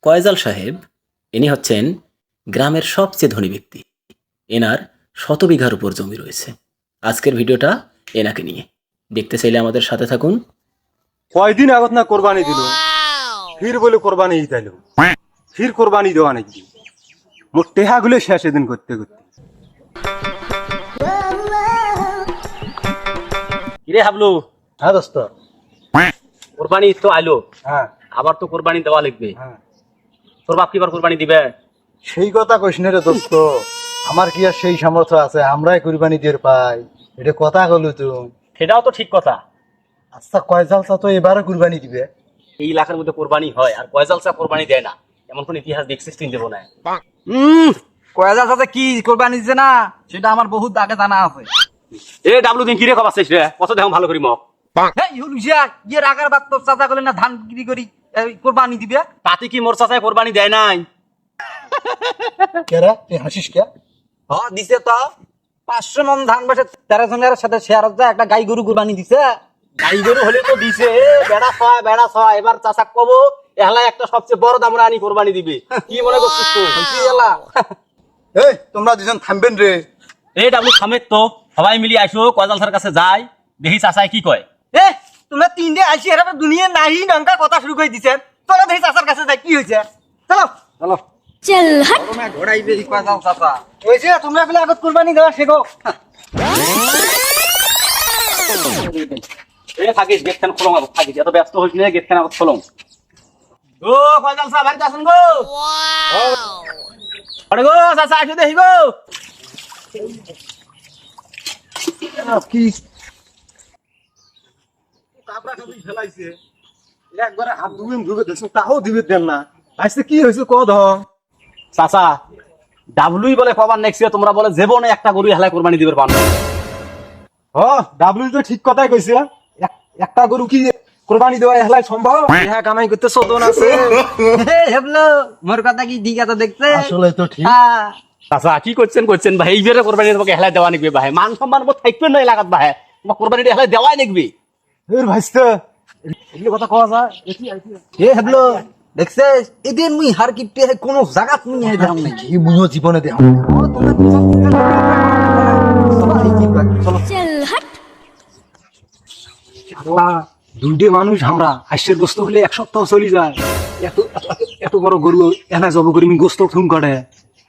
ফয়জাল সাহেব ইনি হচ্ছেন গ্রামের সবচেয়ে ধনী ব্যক্তি। এনার 100 বিঘার উপর জমি রয়েছে। আজকের ভিডিওটা এনাকে নিয়ে। দেখতে চাইলে আমাদের সাথে থাকুন। কয়দিন আগত না কোরবানি দিল, ফির বলে কোরবানি দিল, ফির কোরবানি দেওয়া নাকি মোর টেহাগুলো শেষ এদিন করতে করতে। কিরে হাবলু, হ্যাঁ দোস্ত। কোরবানি তো আইলো, হ্যাঁ আবার তো কোরবানি দেওয়া লাগবে। হ্যাঁ, তোর বাপ কিবার কোরবানি দিবে? সেই কথা কইস না রে দোস্ত, আমার কি আর সেই সামর্থ্য আছে আমরাই কোরবানি দিয়ে পাই? এটা কথা বলু তুই। সেটাও তো ঠিক কথা। আচ্ছা কয়জাল চা তো এবারও কোরবানি দিবে? এই এলাকার মধ্যে কোরবানি হয় আর কয়জাল চা কোরবানি দেয় না, এমন কোন ইতিহাস দেখছিস তুই? দেবো না। কয়লার সাথে কি কোরবানি দিচ্ছে না সেটা আমার বহুত আগে জানা আছে। এ ডাবলু দিন কিরে খবর রে, কত দেখো ভালো করি মক। ইয়ে রাগার বাদ তোর চাচা করলে না ধান বিক্রি করি কোরবানি দিবে। তাতে কি মোর চাচায় কোরবানি দেয় নাই? কেরা তুই হাসিস কে? দিছে তো 500 মন ধান বসে 13 জনের সাথে শেয়ার হচ্ছে একটা গাই গরু কোরবানি দিছে। গাই গরু হলে তো দিছে, বেড়া ছয় এবার চাচা কব এহলায় একটা সবচেয়ে বড় দামরা আনি কোরবানি দিবে। কি মনে করছিস তুই? এই তোমরা দুজন থামবেন রে। এই ডাবলু থামের তো, সবাই মিলি আইসো কয়জাল স্যার কাছে যাই, দেখি চাচায় কি কয়। তোমরা তিনটে আইসি এরা দুনিয়া নাহি নঙ্কা কথা শুরু করে দিছেন। তোরা দেখি চাচার কাছে যাই কি হয়েছে। চলো চলো। चल हट। ঘোড়াই বেশি কয়জাল চাচা হয়েছে। তোমরা পেলে আগত কোরবানি দেওয়া শেখো। থাকিস গেট খান খোলং, থাকিস এত ব্যস্ত হইস না, গেট খান খোলং। ও কয়জাল স্যার বাড়িতে আসুন গো। আরে গো চাচা আসো দেখি গো। কি কাবরা কাবি ফেলাইছে, একবারে হাত ধুবে দেখছো তাও দিবে দেন না। আজকে কি হয়েছে কদ? চাচা ডাবলুই বলে কবার নেক্সট ইয়ার তোমরা বলে যাবো না একটা গরু হেলায় কোরবানি দিবে পান। ডাবলু তো ঠিক কথাই কইছে, একটা গরু কি কোরবানি দেওয়া হেলায় সম্ভব? হ্যাঁ কামাই করতে সদন আছে। হেবলো মোর কথা কি ঠিক আছে দেখছে? আসলে তো ঠিক। চাচা কি করছেন ভাই? এইবারে কোরবানি তোমাকে হেলায় দেওয়া নিকবে ভাই, মান সম্মান বোধ থাকবে না এলাকাত ভাই, তোমার কোরবানিটা হেলায় দেওয়াই নিকবে। এর ভাইস্তে এগুলো কথা কওয়া যায়? হেবলো দেখছে এদিন মুই হার কিপটে কোনো জায়গাত মুই হে দাম নাই। কি মুইও জীবনে দেখ। चल हट। আল্লাহ, দুইটে মানুষ আমরা হাস্যের গোস্ত হলে 1 সপ্তাহ চলে যায়। এত এত বড় গরু এনা জব করি গোস্ত থুম করে,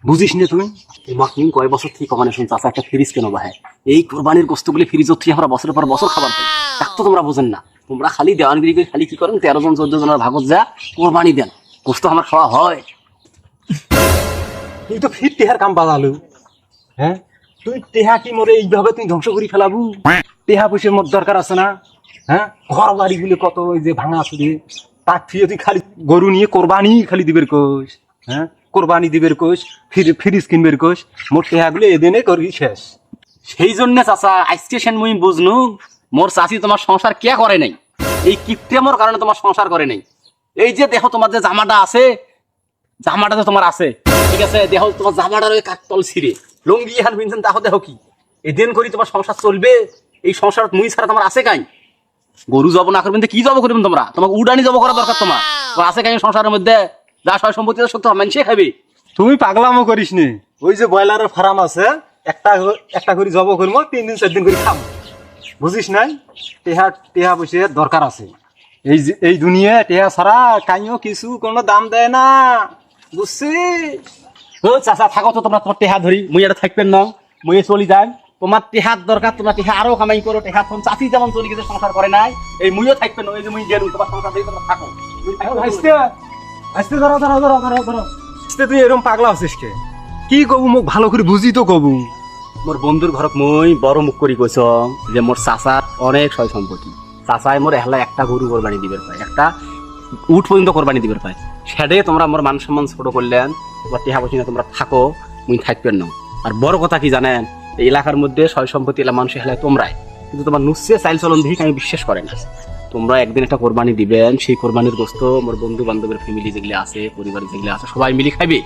বুঝিস না তুই? তোমার তুমি কয় বছর ঠিক মানে শুন চাচা একটা ফ্রিজ কেন ভাই? এই কোরবানির গোস্তগুলি ফ্রিজ হচ্ছে আমরা বছরের পর বছর খাবার পাই, তার তো তোমরা বোঝেন না। তোমরা খালি দেওয়ানগিরি করে খালি কি করেন, 13 জন 14 জনের ভাগত যা কোরবানি দেন, গোস্ত আমার খাওয়া হয়। তুই তো ফির টেহার কাম বাজালু। হ্যাঁ তুই টেহা কি মরে এইভাবে তুই ধ্বংস করে ফেলাবু? টেহা পয়সার মত দরকার আছে না? হ্যাঁ ঘর বাড়ি গুলি কত ওই যে ভাঙা আছে, তাক ফিরে তুই খালি গরু নিয়ে কোরবানি খালি দিবের কোষ। হ্যাঁ কোরবানি দিবের কোষ, ফ্রিজ কিনবের কোষ, মোট টেহা গুলো এদিনে করবি শেষ। সেই জন্য চাচা আজকে সেন মুই বুঝনু মোর চাচি তোমার সংসার কে করে নাই, এই কিপ্টেমর কারণে তোমার সংসার করে নাই। এই যে দেখো তোমার যে জামাটা আছে, জামাটা তো তোমার আছে ঠিক আছে, দেখো তোমার জামাটার ওই কাকতল ছিঁড়ে লঙ্গি হান পিনছেন, তাহলে দেখো কি এদিন করি তোমার সংসার চলবে? এই সংসার মুই ছাড়া তোমার আছে কাই? গরু জব না করবেন কি জব করবেন তোমরা? তোমাকে উডানি জব করা দরকার তোমার আছে কাই? সংসারের মধ্যে যা সয় সম্পত্তি সত্য মানুষে খাবে। তুমি পাগলামো করিস নি। ওই যে ব্রয়লারের ফার্ম আছে, একটা করে জব করবো, 3 দিন 4 দিন করে খাবো, বুঝিস নাই? টেহা পয়সা দরকার আছে। এই যে এই দুনিয়া টেহা ছাড়া কাইও কিছু কোনো দাম দেয় না, বুঝছিস? ও চাচা থাকো তো, তোমরা তোমার টেহা ধরি, মুই এটা থাকবেন না, মুই চলি যাই। তোমার টেহার দরকার, তোমার টেহা আরো কামাই করো। টেহা তোমার চাচি যেমন চলে গেছে সংসার করে নাই, এই মুইও থাকবেন না। এই যে মুই গেলু তোমার সংসার দিয়ে তোমরা থাকো। আস্তে ধরো তুই এরকম পাগলা আছিস কে? কি কবু মোক ভালো করে বুঝি তো কবু। মোর বন্ধুর ঘরক মই বড় মুখ করি কইছ যে মোর চাচার অনেক সয় সম্পত্তি, চাচাই মোর এহলা একটা গরু কোরবানি দিবের পায়, একটা উট পর্যন্ত কোরবানি দিবের পায়। সেডে তোমরা মোর মান সম্মান ছোট করলেন, তোমার টেহা পয়সা তোমরা থাকো, মুই থাকবেন না। আর বড় কথা কি জানেন, এই এলাকার মধ্যে সয় সম্পত্তি এলা মানুষ হেলায় তোমরাই, কিন্তু তোমার নুসে চাইল চলন দিকে আমি বিশ্বাস করে না। তোমরা একদিন একটা কোরবানি দিবেন, সেই কোরবানির গোস্ত মোর বন্ধু বান্ধবের ফ্যামিলি যেগুলো আছে, পরিবার যেগুলো আছে সবাই মিলি খাইবে।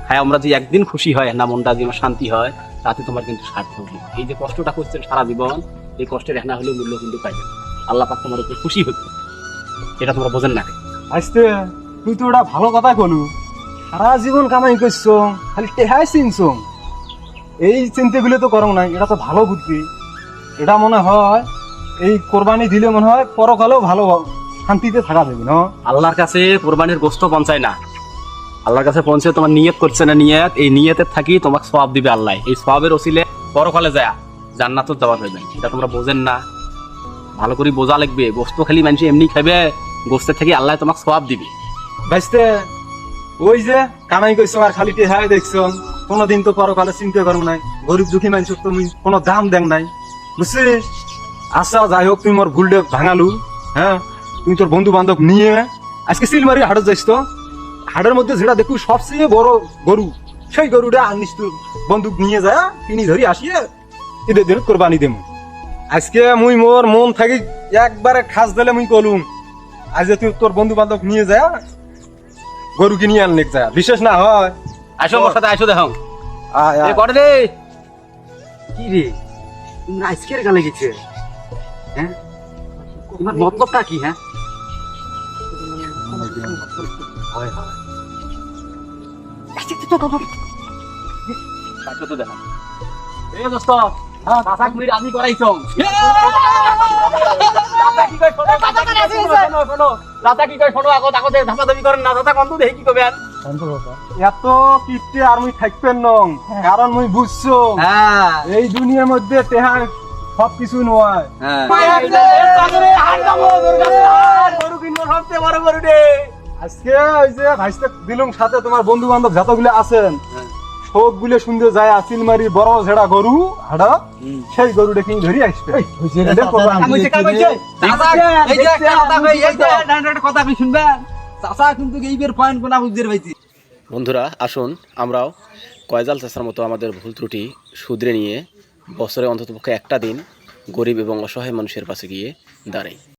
হ্যাঁ আমরা যে একদিন খুশি হয় না, মনটা যে আমার শান্তি হয়, তাতে তোমার কিন্তু সার্থক। এই যে কষ্টটা করছেন সারা জীবন, এই কষ্টের এক না হলেও মূল্য কিন্তু পাইবে। আল্লাহ পাক তোমার উপর খুশি হতো, এটা তোমরা বোঝেন না। আস্তে তুই তো ওটা ভালো কথা কলু, সারা জীবন কামাই করছো, খালি টেহাই চিনছো, এই চিন্তাগুলো তো করো নাই, এটা তো ভালো বুদ্ধি। এটা মনে হয় এই কোরবানি দিলে মনে হয় পরকালেও ভালো শান্তিতে থাকা যাবে না? আল্লাহর কাছে কোরবানির গোশত পৌঁছায় না, আল্লাহর কাছে পৌঁছে তোমার নিয়ত করছে না, নিয়ত এই নিয়তের থাকি তোমাকে সওয়াব দিবে আল্লাহ। এই সওয়াবের ওসিলে পরকালে যায় জান্নাতুল যাওয়া হয়ে যায়। এটা তোমরা বোঝেন না, ভালো করে বোঝা লাগবে। গোশত খালি মানুষ এমনি খাবে, গোশতের থেকে আল্লাহ তোমাকে সওয়াব দিবে। ভাইস্তে, ওই যে কামাই করছো আর খালি টেহাই দেখছো, কোনোদিন তো পরকালে চিন্তা করো নাই, গরিব দুঃখী মানুষের তুমি কোনো দাম দেন নাই, বুঝছিস? আচ্ছা যাই হোক, তুই মোর ভুলটা ভাঙালু। হ্যাঁ, তুমি তোর বন্ধু বান্ধব নিয়ে আজকে সিলমারি হাটে যাইস তো, হাটের মধ্যে যেটা দেখু সবচেয়ে বড় গরু, সেই গরুটা আনিস, তুই বন্দুক নিয়ে যা কিনি ধরি আসিয়ে ঈদের দিন কোরবানি দেবো। আজকে মুই মোর মন থাকি একবারে খাস দিলে মুই কলুম, আজ তুই তোর বন্ধু বান্ধব নিয়ে যা গরু কিনিয়ে আনলে যা, বিশেষ না হয়। আসো মোর সাথে, আসো দেখো আয়, আয়। করে দে। কি রে তোমরা আজকের গালে গেছে? হ্যাঁ, তোমার মতলবটা কি? হ্যাঁ, আসো তো দেখো। এ দোস্ত, চাচা তুমি রাজি করাইছো। চাচা কি কয় শোনো, আগত আগতে ধাপাধাপি করেন না, চাচা কত দেখি কি করবেন। এত কিপটে আর মুই থাকবেন নং, কারণ মুই বুঝছো হ্যাঁ, এই দুনিয়ার মধ্যে তেহা সবকিছু নয়। হ্যাঁ। গরু কিনবো সবচেয়ে বড় গরু রে। আজকে ওই যে ভাইস্তে দিলুম সাথে তোমার বন্ধু বান্ধব যতগুলো আছেন সবগুলো সুন্দর যায় সিলমারি বড় ঝেড়া গরু হাড়া, সেই গরুটা কিনে ধরি আসবে। এটা কোরবানি। কথা আপনি শুনবেন, চাচা কিন্তু এইবার পয়েন্ট কোনা বুঝতে পাইছি। বন্ধুরা আসুন আমরাও কয়জাল চাষার মতো আমাদের ভুল ত্রুটি শুধরে নিয়ে বছরে অন্ততপক্ষে একটা দিন গরিব এবং অসহায় মানুষের পাশে গিয়ে দাঁড়াই।